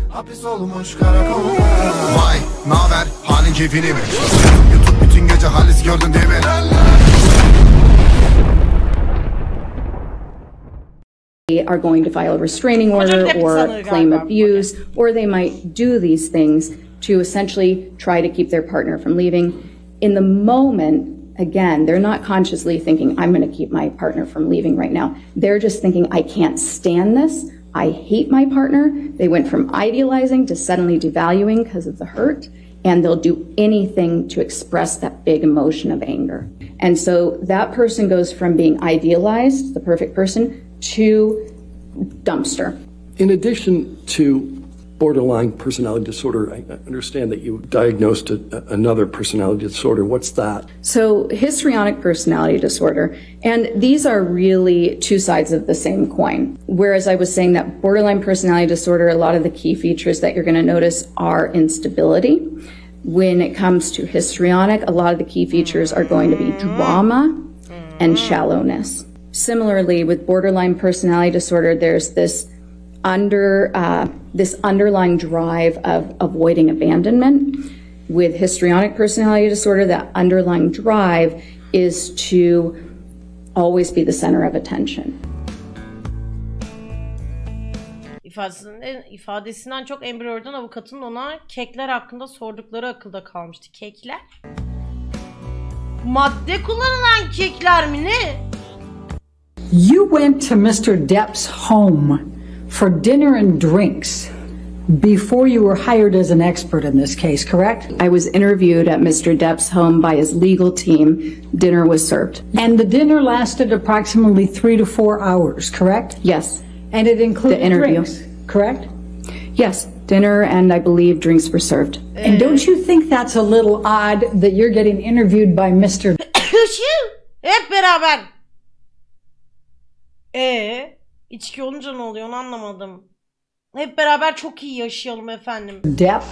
Hapis olmuş karakolda. Vay, naber? Halin keyfini mi? YouTube bütün gece halis gördün değil mi? They are going to file a restraining order or claim abuse, or they might do these things to essentially try to keep their partner from leaving. In the moment, again, they're not consciously thinking, I'm going to keep my partner from leaving right now. They're just thinking, I can't stand this. I hate my partner. They went from idealizing to suddenly devaluing because of the hurt, and they'll do anything to express that big emotion of anger. And so that person goes from being idealized, the perfect person, to dumpster. In addition to borderline personality disorder, I understand that you diagnosed another personality disorder. What's that? So histrionic personality disorder, and these are really two sides of the same coin. Whereas I was saying that borderline personality disorder, a lot of the key features that you're going to notice are instability. When it comes to histrionic, a lot of the key features are going to be drama and shallowness. Similarly, with borderline personality disorder, there's this underlying drive of avoiding abandonment. With histrionic personality disorder, that underlying drive is to always be the center of attention. İfadesinden çok Amber Heard'ın avukatının ona kekler hakkında sordukları akılda kalmıştı. Kekler? Madde kullanılan kekler mi ne? You went to Mr. Depp's home for dinner and drinks before you were hired as an expert in this case, correct? I was interviewed at Mr. Depp's home by his legal team. Dinner was served. And the dinner lasted approximately 3 to 4 hours, correct? Yes. And it included the interview. Drinks, correct? Yes, dinner and I believe drinks were served. And don't you think that's a little odd that you're getting interviewed by Mr. Hep beraber. İçki olunca ne oluyor onu anlamadım. Hep beraber çok iyi yaşayalım efendim. Depp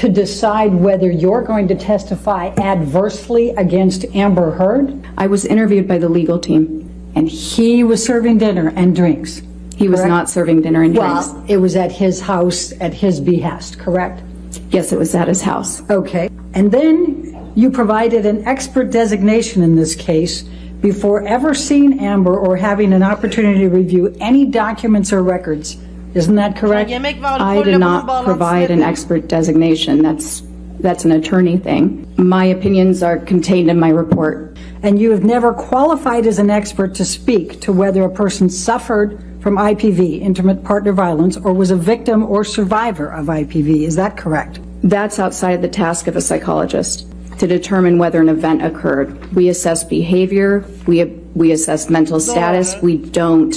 to decide whether you're going to testify adversely against Amber Heard? I was interviewed by the legal team. And he was serving dinner and drinks. He was not serving dinner and drinks. Well, it was at his house at his behest, correct? Yes, it was at his house. Okay. And then you provided an expert designation in this case before ever seeing Amber or having an opportunity to review any documents or records. Isn't that correct? I did not provide an expert designation. That's an attorney thing. My opinions are contained in my report. And you have never qualified as an expert to speak to whether a person suffered from IPV, intimate partner violence, or was a victim or survivor of IPV. Is that correct? That's outside the task of a psychologist to determine whether an event occurred. We assess behavior, we assess mental status, we don't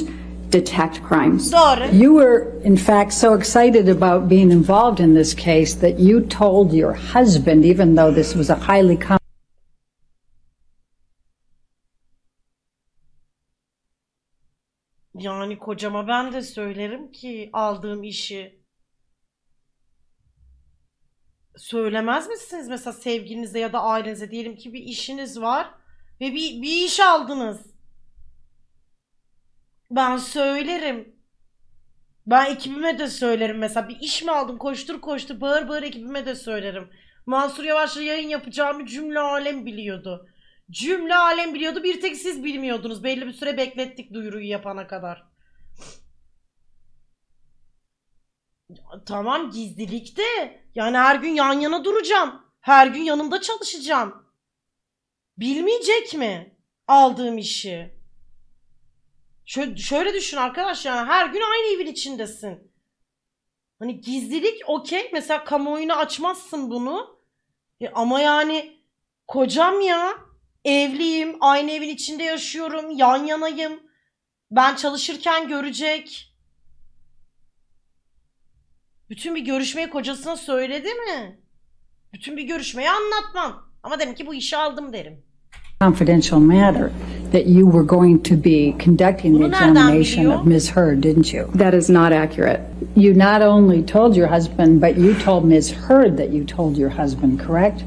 detect crimes. You were, in fact, so excited about being involved in this case that you told your husband, even though this was a highly Yani kocama ben de söylerim ki aldığım işi. Söylemez misiniz mesela sevgilinize ya da ailenize, diyelim ki bir işiniz var ve bir iş aldınız. Ben söylerim. Ben ekibime de söylerim mesela, bir iş mi aldım, koştur koştur bağır bağır ekibime de söylerim. Mansur Yavaş'la yayın yapacağımı cümle alem biliyordu. Cümle alem biliyordu, bir tek siz bilmiyordunuz. Belli bir süre beklettik duyuruyu yapana kadar. Tamam, gizlilik de yani her gün yan yana duracağım. Her gün yanımda çalışacağım. Bilmeyecek mi aldığım işi? Şöyle düşün arkadaş, yani her gün aynı evin içindesin. Hani gizlilik okey, mesela kamuoyuna açmazsın bunu. Ama yani kocam ya, evliyim, aynı evin içinde yaşıyorum, yan yanayım. Ben çalışırken görecek. Bütün bir görüşmeyi kocasına söyledi mi? Bütün bir görüşmeyi anlatmam. Ama dedim ki bu işi aldım derim. Confidential matter that you were going to be conducting the examination of Ms. Heard, didn't you? That is not accurate. You not only told your husband, but you told Ms. Heard that you told your husband, correct?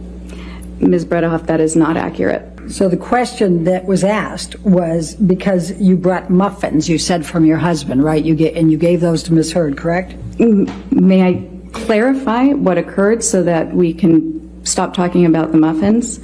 Ms. Bredehoff, that is not accurate. So the question that was asked was because you brought muffins, you said, from your husband, right? You gave those to Ms. Heard, correct? May I clarify what occurred so that we can stop talking about the muffins?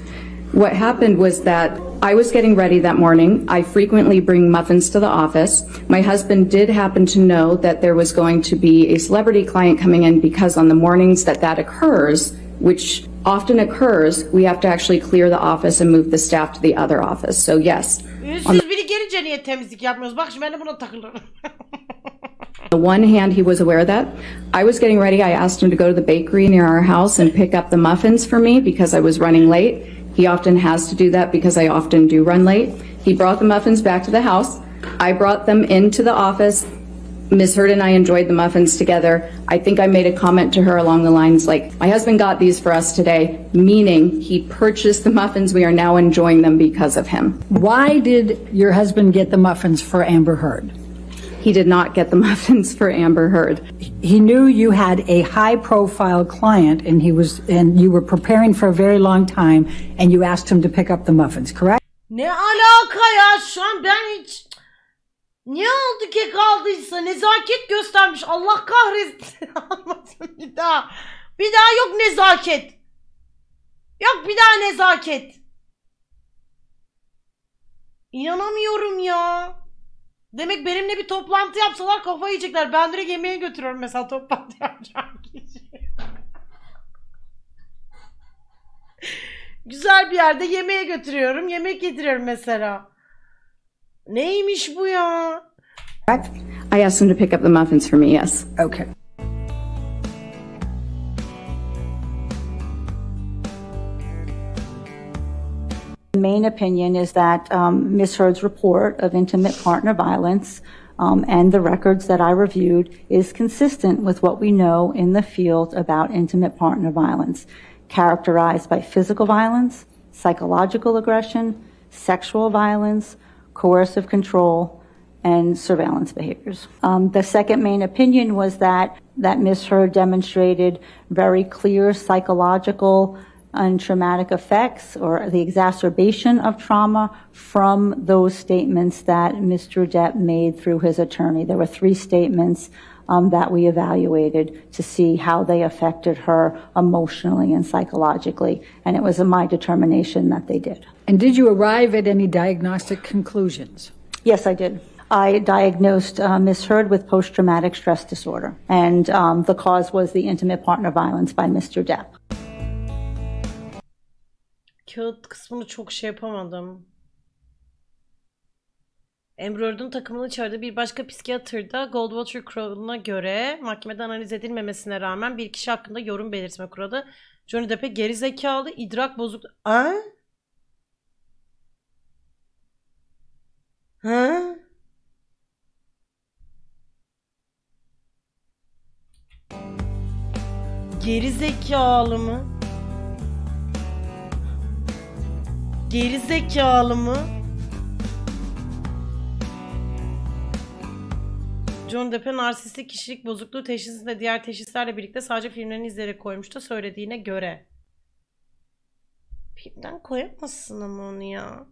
What happened was that I was getting ready that morning. I frequently bring muffins to the office. My husband did happen to know that there was going to be a celebrity client coming in, because on the mornings that occurs, which often occurs, we have to actually clear the office and move the staff to the other office. So yes. Siz biri gelince niye temizlik yapmıyoruz? Bak şimdi ben de buna takılırım. On the one hand, he was aware of that. I was getting ready. I asked him to go to the bakery near our house and pick up the muffins for me because I was running late. He often has to do that because I often do run late. He brought the muffins back to the house. I brought them into the office. Ms. Heard and I enjoyed the muffins together. I think I made a comment to her along the lines like, my husband got these for us today, meaning he purchased the muffins. We are now enjoying them because of him. Why did your husband get the muffins for Amber Heard? He did not get the muffins for Amber Heard. He knew you had a high-profile client, and you were preparing for a very long time, and you asked him to pick up the muffins, correct? Ne alaka ya, şu an ben hiç... Niye oldu ki kaldıysa? Nezaket göstermiş. Allah kahretsin. Almasın bir daha. Bir daha yok nezaket. Yok bir daha nezaket. İnanamıyorum ya. Demek benimle bir toplantı yapsalar kafayı yiyecekler. Ben direkt yemeğe götürüyorum mesela toplantı yapacağım kişi. Güzel bir yerde yemeğe götürüyorum. Yemek yediriyorum mesela. Neymiş bu ya? I asked him to pick up the muffins for me, yes. Okay. The main opinion is that Ms. Heard's report of intimate partner violence and the records that I reviewed is consistent with what we know in the field about intimate partner violence, characterized by physical violence, psychological aggression, sexual violence, coercive control, and surveillance behaviors. The second main opinion was that Ms. Heard demonstrated very clear psychological and traumatic effects, or the exacerbation of trauma, from those statements that Mr. Depp made through his attorney. There were 3 statements that we evaluated to see how they affected her emotionally and psychologically, and it was my determination that they did. And did you arrive at any diagnostic conclusions? Yes, I did. I diagnosed Ms. Heard with post-traumatic stress disorder, and the cause was the intimate partner violence by Mr. Depp. Kağıt kısmını çok şey yapamadım. Amber Heard'un takımını çağırdığı bir başka psikiyatrda Goldwater kuralına göre mahkemede analiz edilmemesine rağmen bir kişi hakkında yorum belirtme kuralı Johnny Depp'e gerizekalı, idrak bozukluğu... Ha? Ha? Gerizekalı mı? Gerizekalı mı? Johnny Depp'e narsistik kişilik bozukluğu teşhisini de diğer teşhislerle birlikte sadece filmlerini izleyerek koymuş da söylediğine göre. Filmden koyamazsın ama onu ya.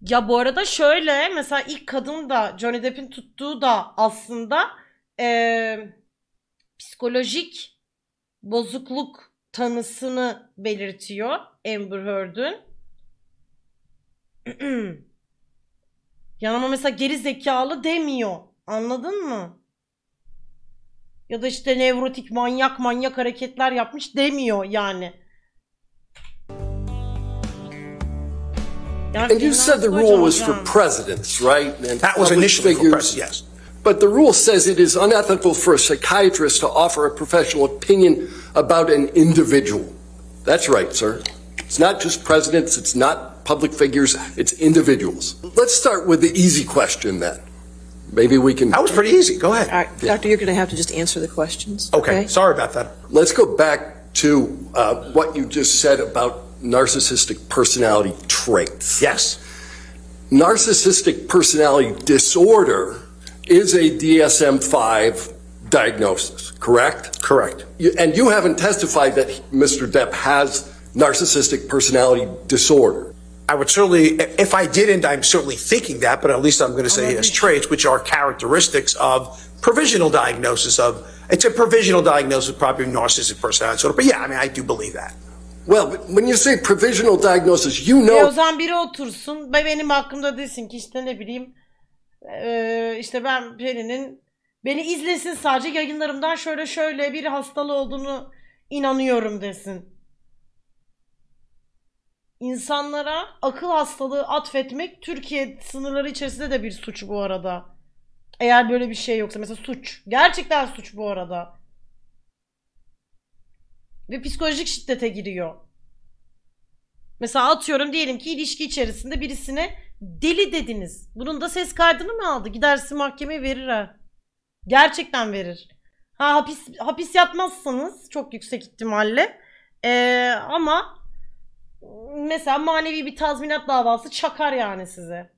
Ya bu arada şöyle, mesela ilk kadın da Johnny Depp'in tuttuğu da aslında psikolojik bozukluk tanısını belirtiyor Amber Heard'ün. Yani ama mesela geri zekalı demiyor. Anladın mı? Ya da işte nevrotik manyak hareketler yapmış demiyor yani. And you said the rule was for presidents, right? And that was initially for presidents, yes. But the rule says it is unethical for a psychiatrist to offer a professional opinion about an individual. That's right, sir. It's not just presidents, it's not public figures, it's individuals. Let's start with the easy question then. Maybe we can... That was pretty easy. Go ahead. All right, Doctor, you're going to have to just answer the questions. Okay. Sorry about that. Let's go back to what you just said about narcissistic personality traits. Yes. Narcissistic personality disorder is a DSM-5 diagnosis, correct? Correct. And you haven't testified that Mr. Depp has narcissistic personality disorder. I would certainly, if I didn't, I'm certainly thinking that, but at least I'm going to say he has traits which are characteristics of provisional diagnosis of, it's a provisional diagnosis, probably narcissistic personality disorder. But yeah, I mean, I do believe that. Well, but when you say provisional diagnosis, you know... O zaman biri otursun, benim hakkımda desin ki işte ne bileyim, işte ben beni izlesin sadece yayınlarımdan şöyle bir hastalığı olduğunu inanıyorum desin. İnsanlara akıl hastalığı atfetmek Türkiye sınırları içerisinde de bir suç bu arada. Eğer böyle bir şey yoksa mesela suç. Gerçekten suç bu arada. Ve psikolojik şiddete giriyor. Mesela atıyorum diyelim ki ilişki içerisinde birisine deli dediniz. Bunun da ses kaydını mı aldı? Gidersin mahkemeye verir ha. Gerçekten verir. Ha hapis yatmazsanız çok yüksek ihtimalle. Ama mesela manevi bir tazminat davası çakar yani size.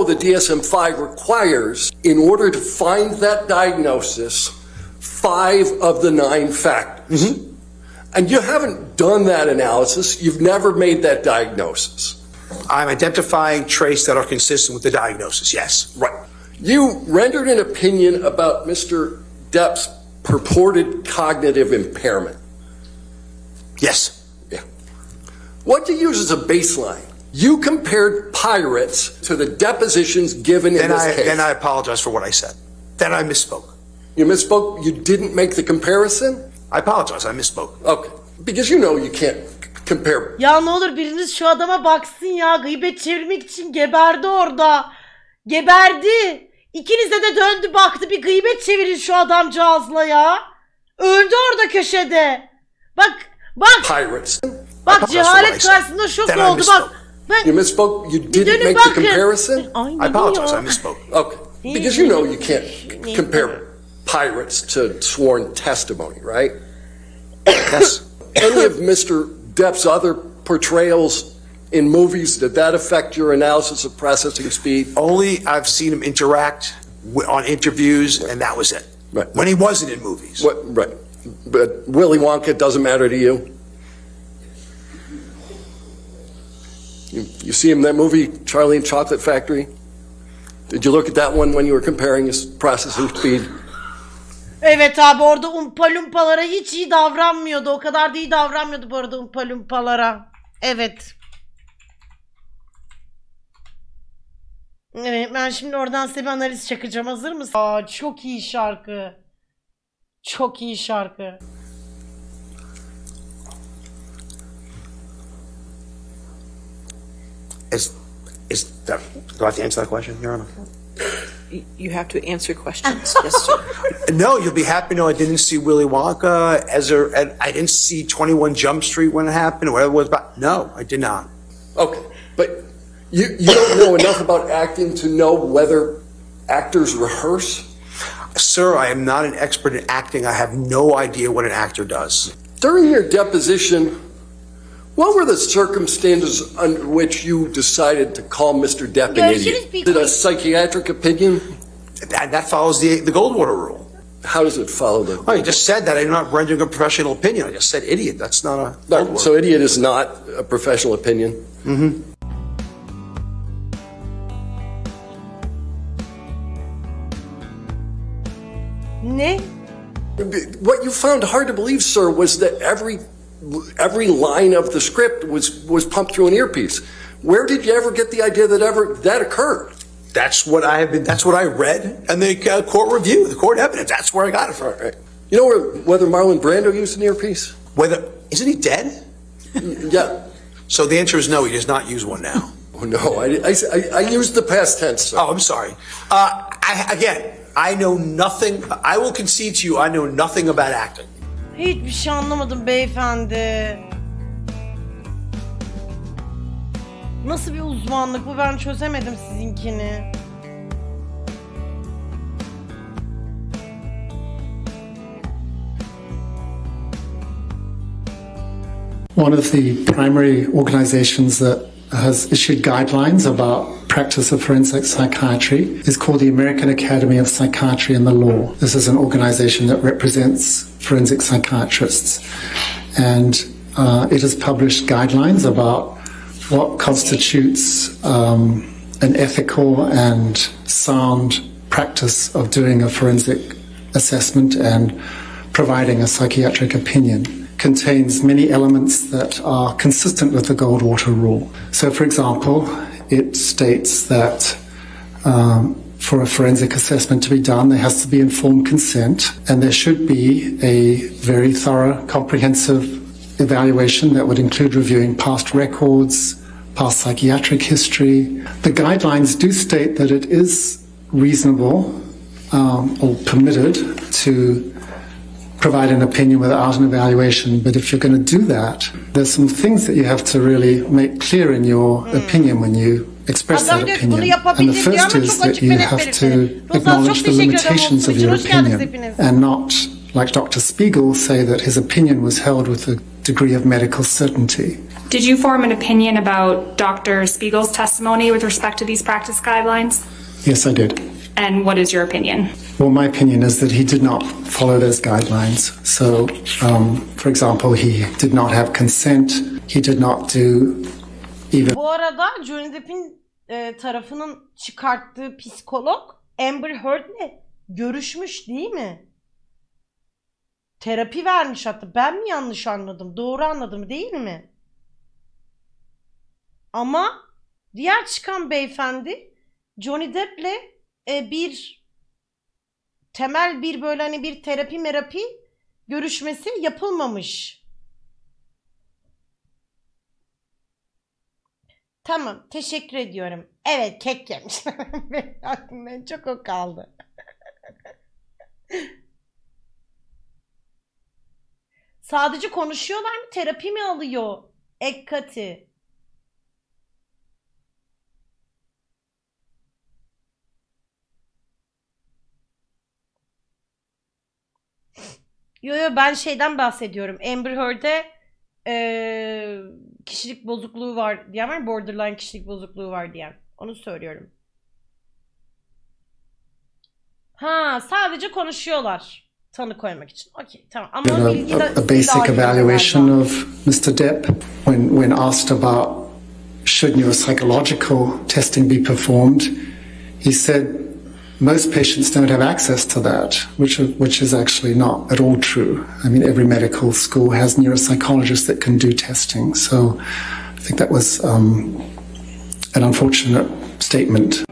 The DSM-5 requires, in order to find that diagnosis, 5 of the 9 factors. Mm-hmm. And you haven't done that analysis. You've never made that diagnosis. I'm identifying traits that are consistent with the diagnosis, yes. Right. You rendered an opinion about Mr. Depp's purported cognitive impairment. Yes. Yeah. What do you use as a baseline? You compared pirates to the depositions given in this case. Then I apologize for what I said. Then I misspoke. You misspoke? You didn't make the comparison? I apologize, I misspoke. Okay. Because you know you can't compare. Ya ne olur biriniz şu adama baksın ya. Gıybet çevirmek için geberdi orada. Geberdi. İkinize de döndü baktı. Bir gıybet çevirin şu adamcağızla ya. Öldü orada köşede. Bak. Pirates. Bak cehalet karşısında şok oldu bak. You misspoke? You didn't make the comparison? I apologize, I misspoke. Okay. Because you know you can't compare pirates to sworn testimony, right? Yes. Any of Mr. Depp's other portrayals in movies, did that affect your analysis of processing speed? Only I've seen him interact on interviews, and that was it. Right. When he wasn't in movies. Right. But Willy Wonka doesn't matter to you? You see him in that movie, Charlie and Chocolate Factory? Did you look at that one when you were comparing his processing speed? Evet abi orada Umpa Lumpalara hiç iyi davranmıyordu. O kadar da iyi davranmıyordu bu arada Umpa Lumpalara. Evet. Evet ben şimdi oradan size bir analiz çakacağım. Hazır mısın? Aa, çok iyi şarkı. Çok iyi şarkı. Do I have to answer that question, Your Honor? You have to answer questions. Yes, sir. No, you'll be happy to know I didn't see Willy Wonka, I didn't see 21 Jump Street when it happened, or whatever it was about. No, I did not. Okay, but you don't know enough about acting to know whether actors rehearse? Sir, I am not an expert in acting. I have no idea what an actor does. During your deposition, what were the circumstances under which you decided to call Mr. Depp an idiot? Is it a psychiatric opinion? That follows the Goldwater rule. How does it follow the... Oh, you just said that. I'm not rendering a professional opinion. I just said idiot. That's not a... No, so idiot is not a professional opinion? Mm-hmm. Ne? What you found hard to believe, sir, was that every line of the script was pumped through an earpiece. Where did you ever get the idea that occurred? That's what I read in the court review, the court evidence. That's where I got it from. Right. You know whether Marlon Brando used an earpiece? Isn't he dead? Yeah. So the answer is no, he does not use one now. Oh, no, I used the past tense, sir. Oh, I'm sorry. I know nothing. I will concede to you, I know nothing about acting. Hiçbir şey anlamadım beyefendi. Nasıl bir uzmanlık bu, ben çözemedim sizinkini. One of the primary organizations that has issued guidelines about practice of forensic psychiatry is called the American Academy of Psychiatry and the Law. This is an organization that represents forensic psychiatrists. And it has published guidelines about what constitutes an ethical and sound practice of doing a forensic assessment and providing a psychiatric opinion. Contains many elements that are consistent with the Goldwater rule. So, for example, it states that for a forensic assessment to be done, there has to be informed consent, and there should be a very thorough, comprehensive evaluation that would include reviewing past records, past psychiatric history. The guidelines do state that it is reasonable or permitted to provide an opinion without an evaluation, but if you're going to do that, there's some things that you have to really make clear in your opinion when you express that opinion. And the first is that you have to acknowledge the limitations of your opinion and not, like Dr. Spiegel, say that his opinion was held with a degree of medical certainty. Did you form an opinion about Dr. Spiegel's testimony with respect to these practice guidelines? Yes, I did. And what is your opinion? Well, my opinion is that he did not follow those guidelines. So, for example, he did not have consent. He did not do even... Bu arada Johnny Depp'in tarafının çıkarttığı psikolog Amber Heard'le görüşmüş değil mi? Terapi vermiş hatta. Ben mi yanlış anladım? Doğru anladım değil mi? Ama diğer çıkan beyefendi Johnny Depp'le bir temel bir böyle hani bir terapi görüşmesi yapılmamış. Tamam, teşekkür ediyorum. Evet, kek yemişler. Aklımdan çok o kaldı. Sadece konuşuyorlar mı? Terapi mi alıyor? Ekkati. Yo ben şeyden bahsediyorum. Amber Heard'e kişilik bozukluğu var diyen var. Borderline kişilik bozukluğu var diyen. Onu söylüyorum. Ha, sadece konuşuyorlar. Tanı koymak için. Okey, tamam. Ama a basic evaluation of Mr. Depp when asked about should neuropsychological testing be performed, he said most patients don't have access to that, which is actually not at all true. I mean, every medical school has neuropsychologists that can do testing. So I think that was an unfortunate statement.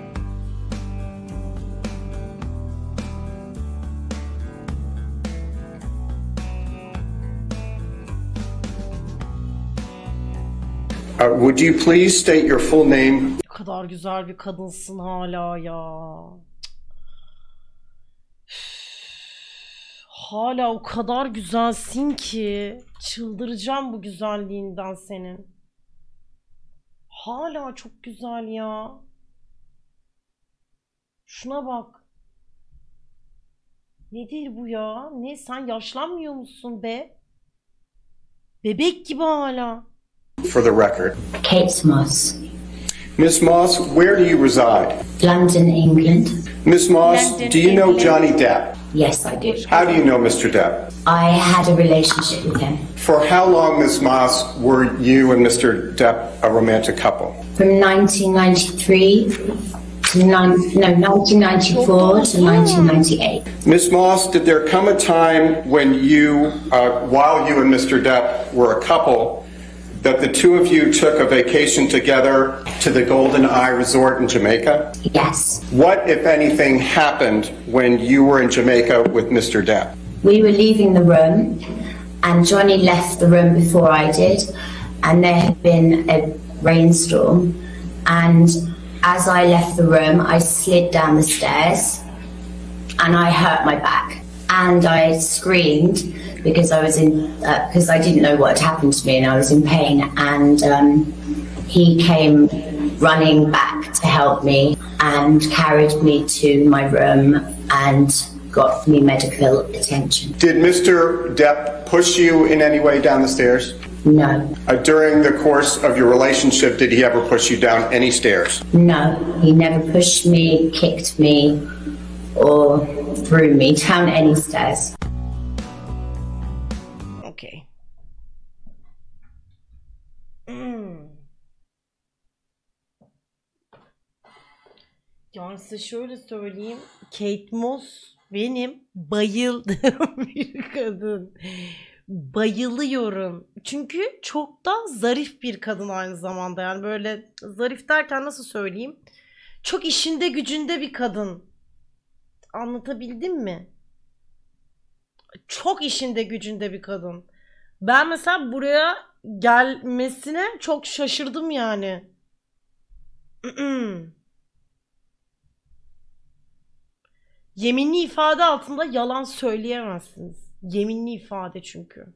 Would you please state your full name? Ne kadar güzel bir kadınsın hala ya. Hala o kadar güzelsin ki çıldıracağım bu güzelliğinden senin. Hala çok güzel ya. Şuna bak. Nedir bu ya? Ne, sen yaşlanmıyor musun be? Bebek gibi hala. For the record. Kate Moss. Miss Moss, where do you reside? London, England. Miss Moss, do you know Johnny Depp? Yes, I do. How do you know Mr. Depp? I had a relationship with him. For how long, Miss Moss, were you and Mr. Depp a romantic couple? From 1993 to 1994 to 1998. Miss Moss, did there come a time when you, while you and Mr. Depp were a couple, that the two of you took a vacation together to the Golden Eye Resort in Jamaica? Yes. What, if anything, happened when you were in Jamaica with Mr. Depp? We were leaving the room, and Johnny left the room before I did, and there had been a rainstorm, and as I left the room, I slid down the stairs, and I hurt my back, and I screamed because I was because I didn't know what had happened to me, and I was in pain, and he came running back to help me and carried me to my room and got me medical attention. Did Mr. Depp push you in any way down the stairs? No. During the course of your relationship, did he ever push you down any stairs? No, he never pushed me, kicked me, or threw me down any stairs. Okay. Yani size şöyle söyleyeyim. Kate Moss benim bayıldığım bir kadın. Bayılıyorum. Çünkü çok da zarif bir kadın aynı zamanda. Yani böyle zarif derken nasıl söyleyeyim? Çok işinde gücünde bir kadın. Anlatabildim mi? Çok işinde gücünde bir kadın. Ben mesela buraya gelmesine çok şaşırdım yani. Yeminli ifade altında yalan söyleyemezsiniz. Yeminli ifade çünkü.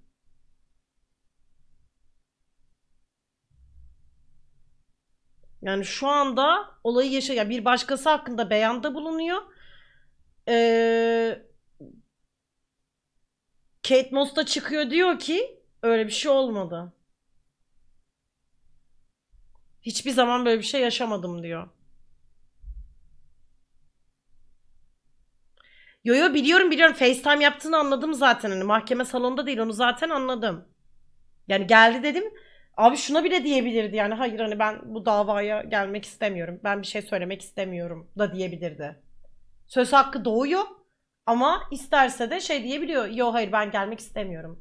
Yani şu anda olayı yaşayan bir başkası hakkında beyanda bulunuyor. Kate Moss da çıkıyor diyor ki öyle bir şey olmadı. Hiçbir zaman böyle bir şey yaşamadım diyor. Yo biliyorum FaceTime yaptığını anladım zaten, hani mahkeme salonunda değil, onu zaten anladım. Yani geldi dedim. Abi şuna bile diyebilirdi yani, hayır hani ben bu davaya gelmek istemiyorum. Ben bir şey söylemek istemiyorum da diyebilirdi. Söz hakkı doğuyor ama isterse de şey diyebiliyor. Yo hayır ben gelmek istemiyorum.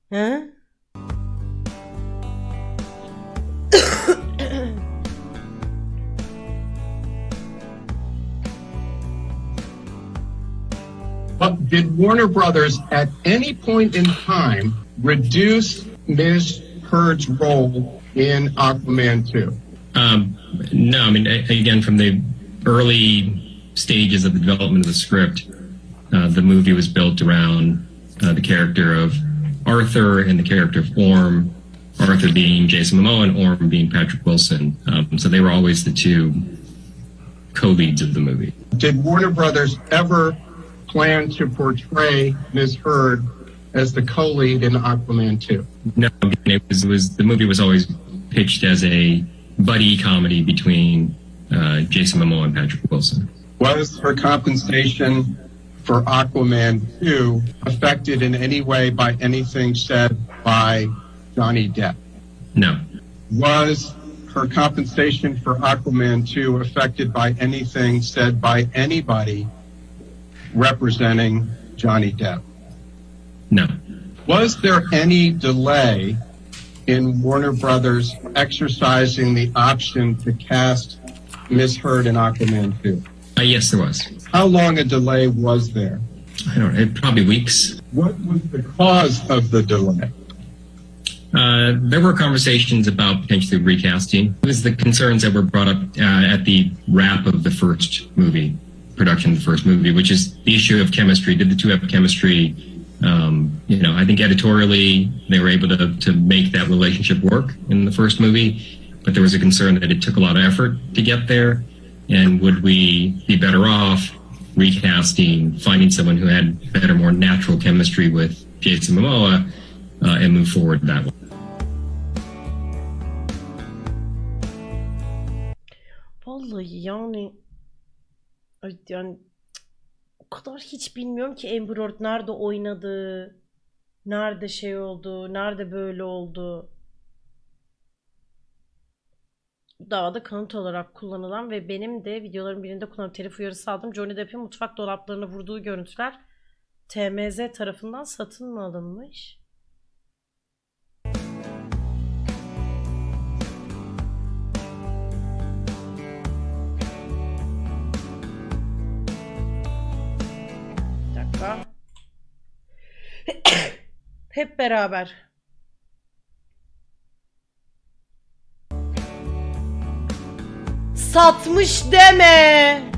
He? Did Warner Brothers at any point in time reduce Ms. Heard's role in Aquaman 2? No, I mean, again, from the early stages of the development of the script, the movie was built around the character of Arthur and the character of Orm, Arthur being Jason Momoa and Orm being Patrick Wilson. So they were always the two co-leads of the movie. Did Warner Brothers ever plan to portray Ms. Heard as the co-lead in Aquaman 2? No, it was the movie was always pitched as a buddy comedy between Jason Momoa and Patrick Wilson. Was her compensation for Aquaman 2 affected in any way by anything said by Johnny Depp? No. Was her compensation for Aquaman 2 affected by anything said by anybody representing Johnny Depp? No. Was there any delay in Warner Brothers exercising the option to cast Ms. Heard in Aquaman 2? Yes, there was. How long a delay was there? I don't know, probably weeks. What was the cause of the delay? There were conversations about potentially recasting. It was the concerns that were brought up at the wrap of the first movie, production of the first movie, which is the issue of chemistry. Did the two have chemistry? I think editorially they were able to make that relationship work in the first movie, but there was a concern that it took a lot of effort to get there. And would we be better off recasting, finding someone who had better, more natural chemistry with Jason Momoa and move forward that way? Vallahi yani o kadar hiç bilmiyorum ki Amber Heard nerede oynadı, nerede şey oldu, nerede böyle oldu. Bu davada kanıt olarak kullanılan ve benim de videoların birinde kullanıp telif uyarısı aldım. Johnny Depp'in mutfak dolaplarına vurduğu görüntüler TMZ tarafından satın mı alınmış? Bir dakika. Hep beraber. Satmış deme.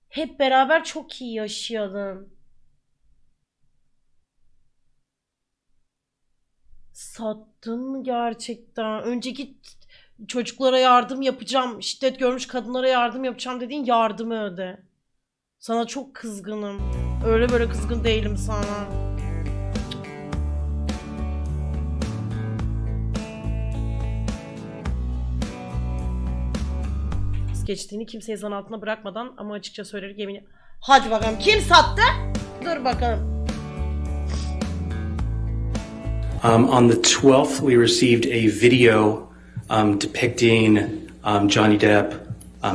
Hep beraber çok iyi yaşayalım. Sattın mı gerçekten? Önceki çocuklara yardım yapacağım, şiddet görmüş kadınlara yardım yapacağım dediğin yardımı öde. Sana çok kızgınım. Öyle böyle kızgın değilim sana. geçtiğini kimseyi zan altına bırakmadan ama açıkça söylerik yemin. Hadi bakalım kim sattı? Dur bakalım. On the 12th, we received a video depicting Johnny Depp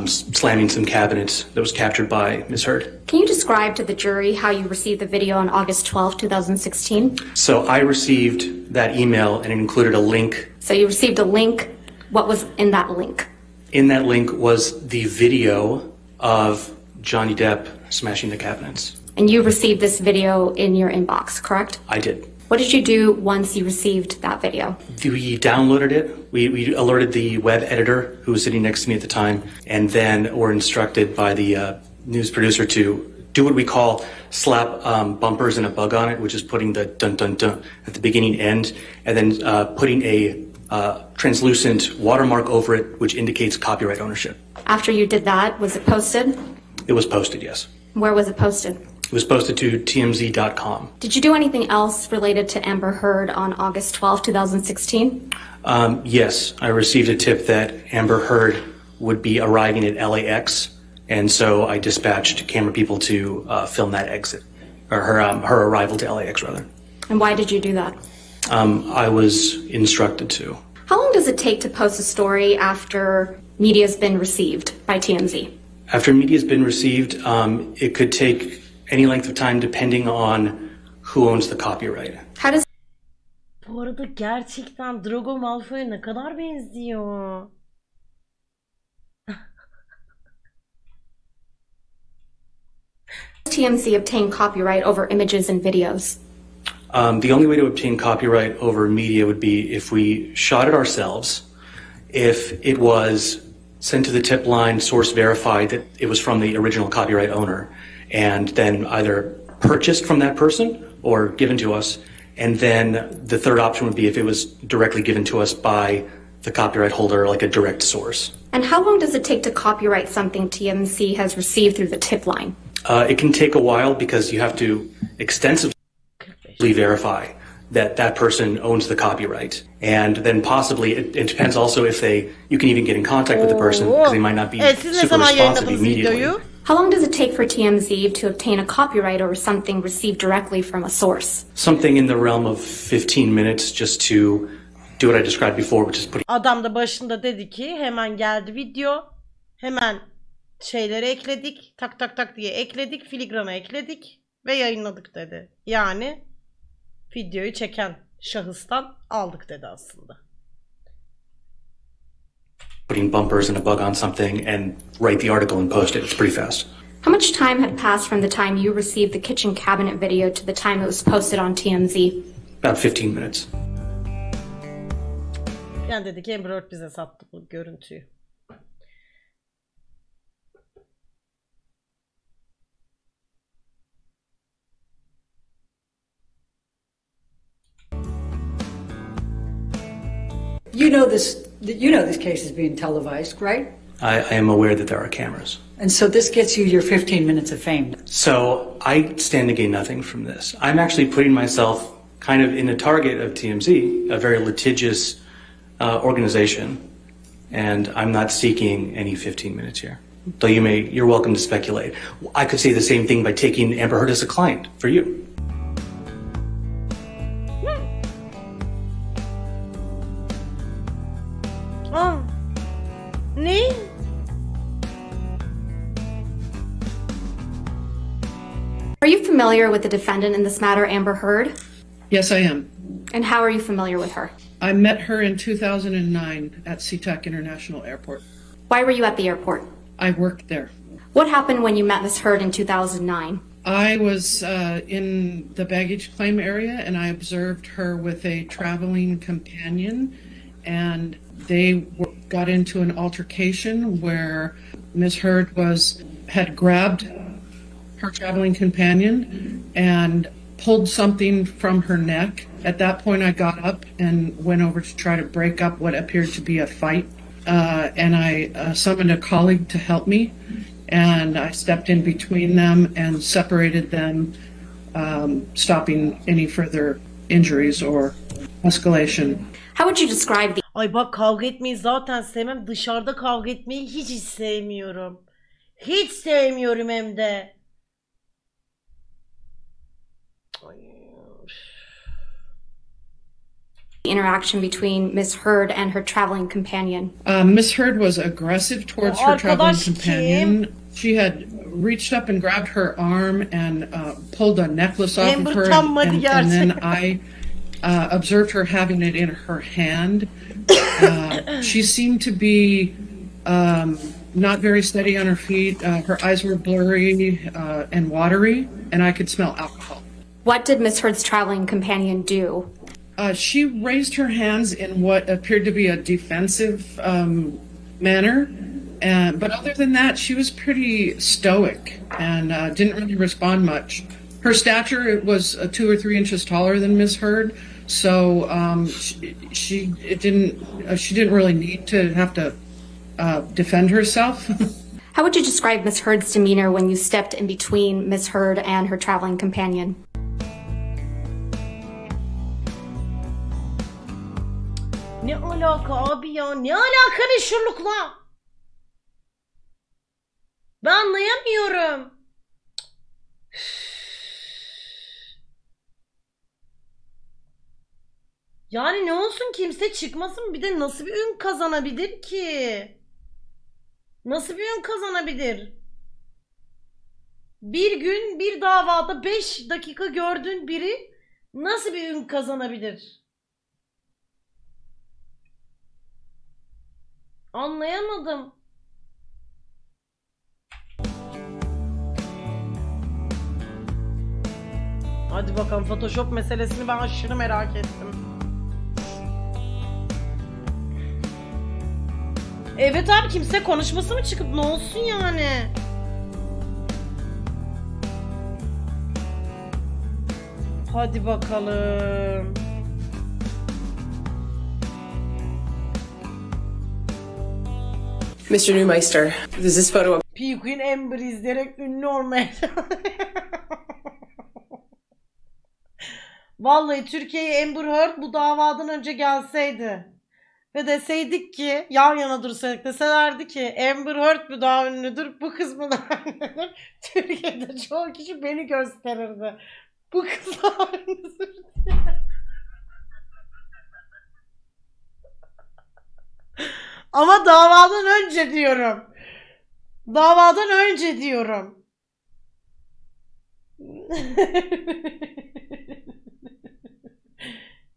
slamming some cabinets that was captured by Ms. Heard. Can you describe to the jury how you received the video on August 12, 2016? So I received that email and it included a link. So you received a link. What was in that link? In that link was the video of Johnny Depp smashing the cabinets. And you received this video in your inbox, correct? I did. What did you do once you received that video? We downloaded it. We alerted the web editor who was sitting next to me at the time, and then were instructed by the news producer to do what we call slap bumpers and a bug on it, which is putting the dun dun dun at the beginning end, and then putting a translucent watermark over it, which indicates copyright ownership. After you did that, was it posted? It was posted, yes. Where was it posted? It was posted to tmz.com. Did you do anything else related to Amber Heard on August 12, 2016? Yes, I received a tip that Amber Heard would be arriving at LAX, and so I dispatched camera people to film that exit, or her arrival to LAX, rather. And why did you do that? I was instructed to. How long does it take to post a story after media's been received by TMZ? After media's been received, it could take any length of time depending on who owns the copyright. How does... Bu arada gerçekten Drago Malfoy'a ne kadar benziyor. TMZ obtain copyright over images and videos? The only way to obtain copyright over media would be if we shot it ourselves, if it was sent to the tip line, source verified that it was from the original copyright owner, and then either purchased from that person or given to us. And then the third option would be if it was directly given to us by the copyright holder, like a direct source. And how long does it take to copyright something TMZ has received through the tip line? It can take a while because you have to extensively verify that that person owns the copyright. And then possibly, it depends also if you can even get in contact with the person because they might not be super responsive immediately. How long does it take for TMZ to obtain a copyright over something received directly from a source? Something in the realm of 15 minutes just to do what I described before, which is putting... Adam da başında dedi ki hemen geldi video. Hemen şeyleri ekledik. Tak tak tak diye ekledik. Filigrana ekledik. Ve yayınladık dedi. Yani videoyu çeken şahıstan aldık dedi aslında. Putting bumpers and a bug on something and write the article and post it. It's pretty fast. How much time had passed from the time you received the kitchen cabinet video to the time it was posted on TMZ? About 15 minutes. Yani dedi ki Amber Heard bize sattı bu görüntüyü. You know this case is being televised, right? I am aware that there are cameras. And so this gets you your 15 minutes of fame. So I stand to gain nothing from this. I'm actually putting myself kind of in the target of TMZ, a very litigious organization, and I'm not seeking any 15 minutes here. Though you're welcome to speculate. I could say the same thing by taking Amber Heard as a client for you. Ne? Are you familiar with the defendant in this matter, Amber Heard? Yes, I am. And how are you familiar with her? I met her in 2009 at SeaTac International Airport. Why were you at the airport? I worked there. What happened when you met Ms. Heard in 2009? I was in the baggage claim area and I observed her with a traveling companion, and they got into an altercation where Ms. Heard had grabbed her traveling companion and pulled something from her neck. At that point, I got up and went over to try to break up what appeared to be a fight. And I summoned a colleague to help me, and I stepped in between them and separated them, stopping any further injuries or escalation. How would you describe the Ay bak, kavga etmeyi zaten sevmem. Dışarıda kavga etmeyi hiç sevmiyorum. Hiç sevmiyorum hem de. interaction between Miss Heard and her traveling companion? Miss Heard was aggressive towards her traveling Arkadaş companion. kim? She had reached up and grabbed her arm and pulled a necklace off of Amber her, utanmadı and then gerçekten. I observed her having it in her hand. She seemed to be not very steady on her feet. Her eyes were blurry and watery, and I could smell alcohol. What did Miss Heard's traveling companion do? She raised her hands in what appeared to be a defensive manner. But other than that, she was pretty stoic and didn't really respond much. Her stature was 2 or 3 inches taller than Miss Heard, so she didn't really need to have to defend herself. How would you describe Miss Heard's demeanor when you stepped in between Miss Heard and her traveling companion? Ne alaka abi ya? Ne alaka meşhurlukla? Ben anlayamıyorum. Yani ne olsun, kimse çıkmasın, bir de nasıl bir ün kazanabilir ki? Nasıl bir ün kazanabilir? Bir gün bir davada 5 dakika gördüğün biri nasıl bir ün kazanabilir? Anlayamadım. Hadi bakalım, Photoshop meselesini ben aşırı merak ettim. Evet abi, kimse konuşması mı çıkıp ne olsun yani? Hadi bakalım. Mr. Neumeister, this is photo of Pqueen Amber izleyerek ünlü olmaya. Vallahi Türkiye'ye Amber Heard bu davadan önce gelseydi ve deseydik ki, yan yana dursaydık, deselerdi ki Amber Heard mü daha ünlüdür, bu kız mı daha ünlüdür, Türkiye'de çoğu kişi beni gösterirdi. Bu kız daha ünlüdür diye. Ama davadan önce diyorum. Davadan önce diyorum.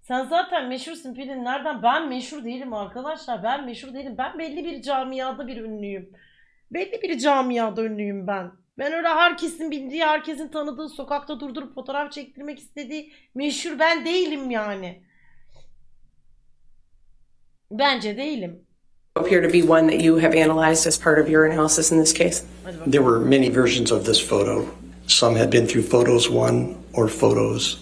Sen zaten meşhursun Pelin. Nereden? Ben meşhur değilim arkadaşlar. Ben meşhur değilim. Ben belli bir camiada bir ünlüyüm. Belli bir camiada ünlüyüm ben. Ben öyle herkesin bildiği, herkesin tanıdığı, sokakta durdurup fotoğraf çektirmek istediği meşhur ben değilim yani. Bence değilim. appear to be one that you have analyzed as part of your analysis in this case? There were many versions of this photo. Some had been through Photos 1 or Photos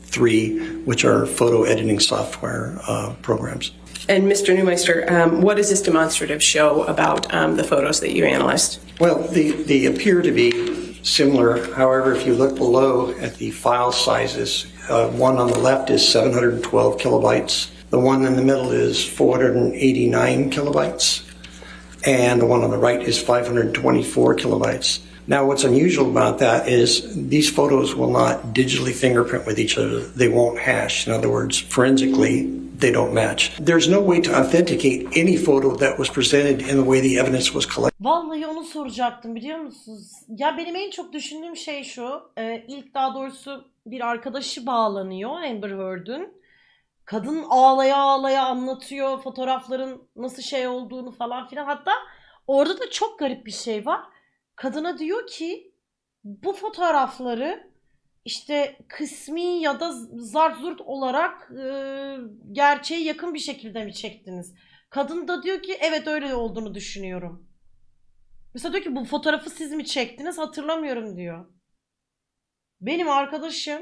3, which are photo editing software programs. And Mr. Neumeister, what does this demonstrative show about the photos that you analyzed? Well, they appear to be similar. However, if you look below at the file sizes, one on the left is 712 kilobytes. The one in the middle is 489 kilobytes. And the one on the right is 524 kilobytes. Now, what's unusual about that is these photos will not digitally fingerprint with each other. They won't hash. In other words, forensically, they don't match. There's no way to authenticate any photo that was presented in the way the evidence was collected. Vallahi onu soracaktım, biliyor musunuz? Ya benim en çok düşündüğüm şey şu. İlk daha doğrusu bir arkadaşı bağlanıyor Amber Heard'ün. Kadın ağlaya ağlaya anlatıyor fotoğrafların nasıl şey olduğunu falan filan. Hatta orada da çok garip bir şey var. Kadına diyor ki bu fotoğrafları işte kısmi ya da zart zurt olarak gerçeğe yakın bir şekilde mi çektiniz? Kadın da diyor ki evet, öyle olduğunu düşünüyorum. Mesela diyor ki bu fotoğrafı siz mi çektiniz, hatırlamıyorum diyor. Benim arkadaşım,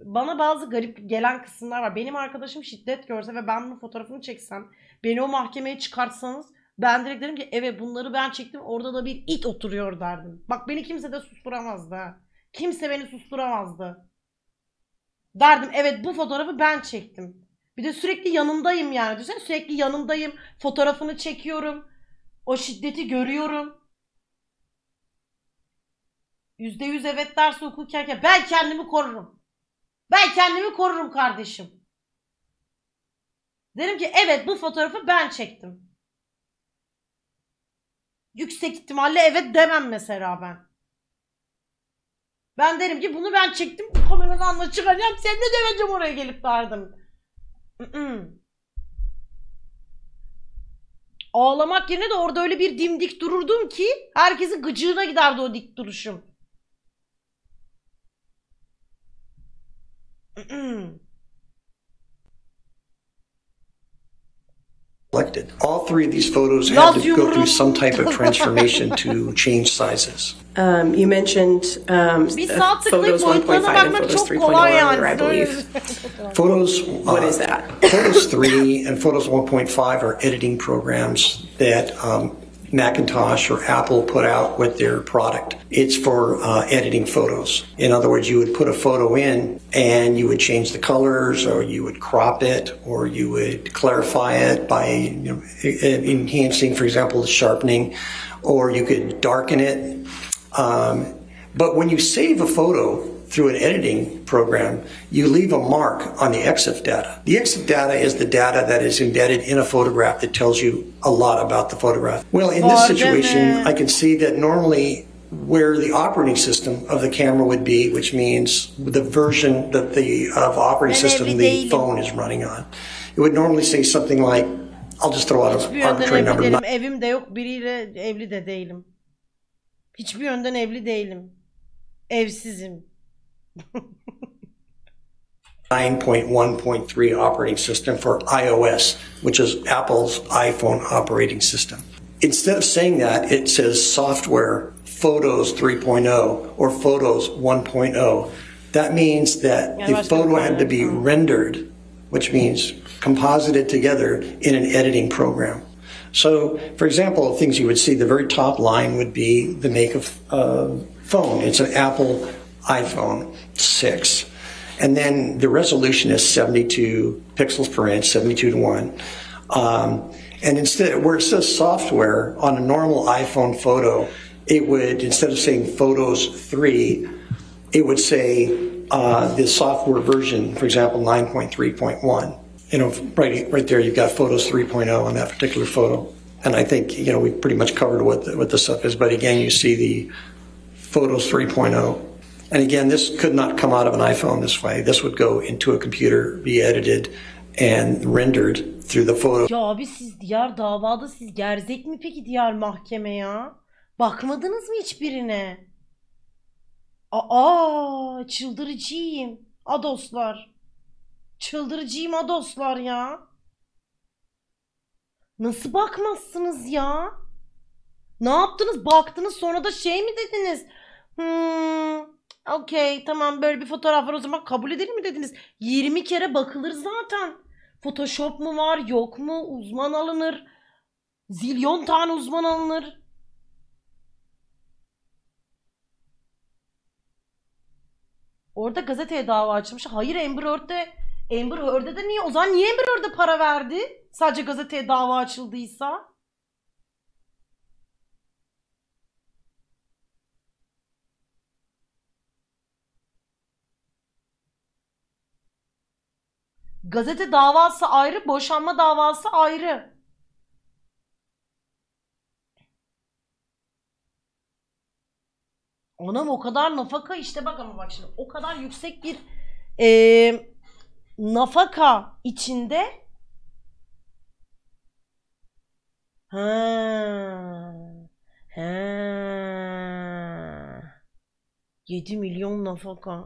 bana bazı garip gelen kısımlar var. Benim arkadaşım şiddet görse ve ben bunun fotoğrafını çeksem, beni o mahkemeye çıkartsanız, ben direkt derim ki evet, bunları ben çektim, orada da bir it oturuyor derdim. Bak, beni kimse de susturamazdı ha. Kimse beni susturamazdı. Derdim evet bu fotoğrafı ben çektim. Bir de sürekli yanındayım yani. Düşünsene sürekli yanındayım. Fotoğrafını çekiyorum. O şiddeti görüyorum. %100 evet derse okurken ben kendimi korurum. Ben kendimi korurum kardeşim. Derim ki evet bu fotoğrafı ben çektim. Yüksek ihtimalle evet demem mesela ben. Ben derim ki bunu ben çektim. Kameradan çıkacağım. Sen de demeyeceğim oraya gelip derdim. Ağlamak yerine de orada öyle bir dimdik dururdum ki herkesin gıcığına giderdi o dik duruşum. Collected. All three of these photos had to go through some type of transformation to change sizes. You mentioned photos 1.5 and photos 3.0 earlier, I believe. Photos. What is that? Photos 3 and Photos 1.5 are editing programs that Macintosh or Apple put out with their product. It's for editing photos. In other words, you would put a photo in and you would change the colors, or you would crop it, or you would clarify it by enhancing, for example, the sharpening, or you could darken it. But when you save a photo through an editing program, you leave a mark on the EXIF data. The EXIF data is the data that is embedded in a photograph that tells you a lot about the photograph. Well, in this situation, I can see that normally where the operating system of the camera would be, which means the version that of operating system the phone is running on, it would normally say something like, I'll just throw out an arbitrary number. Evim de yok, biriyle evli de değilim. Hiçbir yönden evli değilim. Evsizim. 9.1.3 operating system for iOS, which is Apple's iPhone operating system. Instead of saying that, it says software Photos 3.0 or Photos 1.0. That means that the photo had to be rendered, which means composited together in an editing program. So, for example, things you would see, the very top line would be the make of phone. It's an Apple iPhone 6. And then the resolution is 72 pixels per inch, 72 to 1. And instead, where it says software on a normal iPhone photo, it would, instead of saying Photos 3, it would say the software version, for example, 9.3.1. You know, right there, you've got Photos 3.0 on that particular photo. And I think, you know, we've pretty much covered what the stuff is. But again, you see the Photos 3.0. And again, this could not come out of an iPhone this way. This would go into a computer, be edited and rendered through the photo. Ya abi siz diğer davada siz gerzek mi peki diğer mahkeme ya? Bakmadınız mı hiçbirine? Aa, çıldırıcıyım. Adoslar. Çıldırıcıyım adoslar ya. Nasıl bakmazsınız ya? Ne yaptınız? Baktınız sonra da şey mi dediniz? Okey tamam böyle bir fotoğraf var o zaman kabul edelim mi dediniz? 20 kere bakılır zaten. Photoshop mu var yok mu? Uzman alınır. Zilyon tane uzman alınır. Orada gazeteye dava açılmış. Hayır Amber Heard'de de niye? O zaman niye Amber Heard'e para verdi? Sadece gazeteye dava açıldıysa. Gazete davası ayrı, boşanma davası ayrı. Anam o kadar nafaka işte bak ama bak şimdi o kadar yüksek bir nafaka içinde 7 milyon nafaka.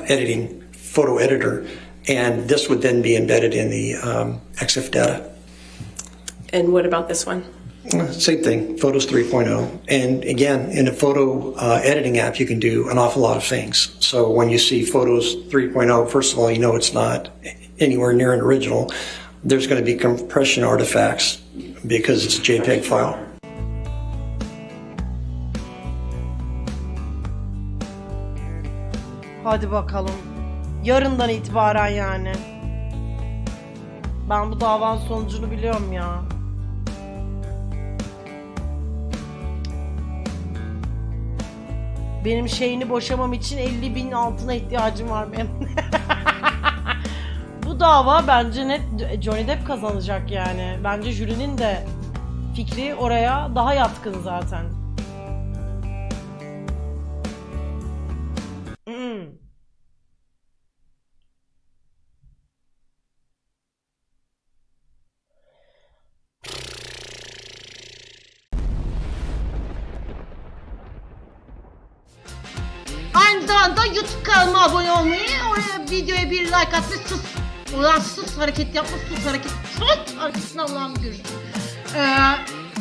Editing photo editor, and this would then be embedded in the EXIF data. And what about this one? Same thing, Photos 3.0. And again, in a photo editing app, you can do an awful lot of things. So when you see Photos 3.0, first of all, you know it's not anywhere near an original. There's going to be compression artifacts because it's a JPEG file. Hadi bakalım. Yarından itibaren yani. Ben bu davanın sonucunu biliyorum ya. Benim şeyini boşamam için 50.000 altına ihtiyacım var benim. Bu dava bence net Johnny Depp kazanacak yani. Bence jürinin de fikri oraya daha yatkın zaten. Aynı zamanda YouTube kanalıma abone olmayı, oraya videoya bir like atmayı, sus hareket yapma, sus hareketini Allah'ım görürsün.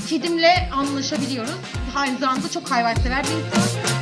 Kedimle anlaşabiliyoruz. Aynı zamanda çok hayvansever bir insan.